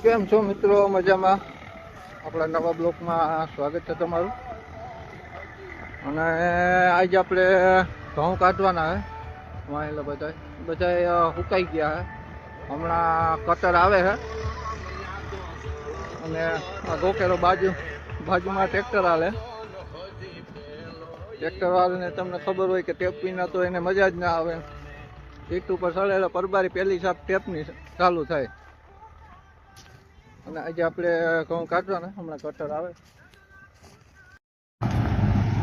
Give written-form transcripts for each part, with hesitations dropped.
કેમ છો મિત્રો? મજામાં? આપણા નવા બ્લોકમાં સ્વાગત છે તમારું. અને આજે આપણે ઘઉં કાઢવાના હે. વાયેલા બધા સુકાઈ ગયા હે. હમણાં કટર આવે છે અને આ ગોકેલો બાજુમાં ટ્રેક્ટર હાલે. ટ્રેક્ટર વાળાને તમને ખબર હોય કે ટેપ વિના તો એને મજા જ ના આવે. સીટ ઉપર ચડેલા પરબારી પહેલી સાપ ટેપની ચાલુ થાય. અને આજે આપણે ઘઉં કાઢવાના. હમણાં કટર આવે.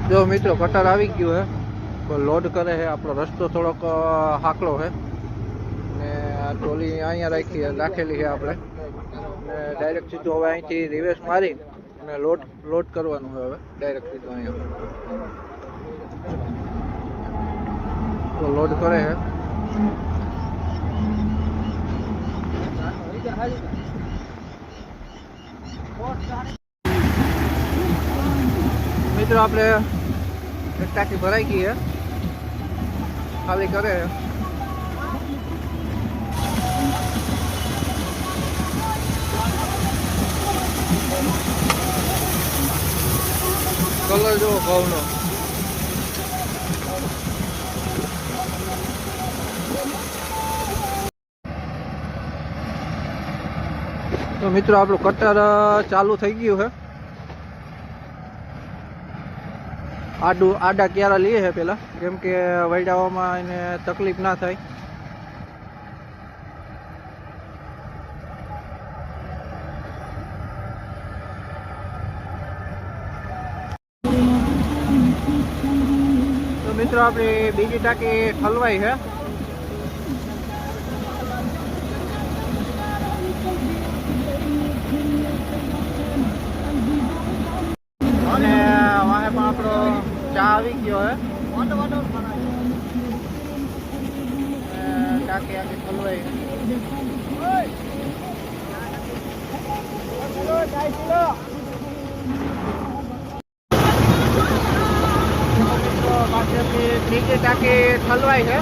જો મિત્રો કટર આવી ગયું હે, લોડ કરે છે. આપણો રસ્તો થોડોક હાકલો છે ને આ ટ્રોલી અહીંયા રાખેલી છે આપણે. અને ડાયરેક્ટ સીધું હવે અહીંથી રિવર્સ મારી અને લોડ કરવાનું છે હવે ડાયરેક્ટ સીધું અહીંયા. તો લોડ કરે છે. મિત્રો આપણે એક ટાંકી ભરાઈ ગઈ છે, ખાલી કરે છે. કલર જો ઘઉંનો તો મિત્રો આપણું કટર ચાલુ થઈ ગયું છે. આડા ક્યારા લઈએ છે પેલા, કેમ કે વૈડાવામાં એને તકલીફ ના થાય. તો મિત્રો આપણી બીજી ટાંકી ઠલવાઈ છે. અને વાહે પણ આપણો ચા આવી ગયો હે. ટાંકી આખી ઠલવાઈ. ત્રીજી ટાંકી ઠલવાઈ છે.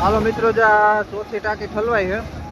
હાલો મિત્રો, ચોથી ટાંકી ઠલવાઈ છે.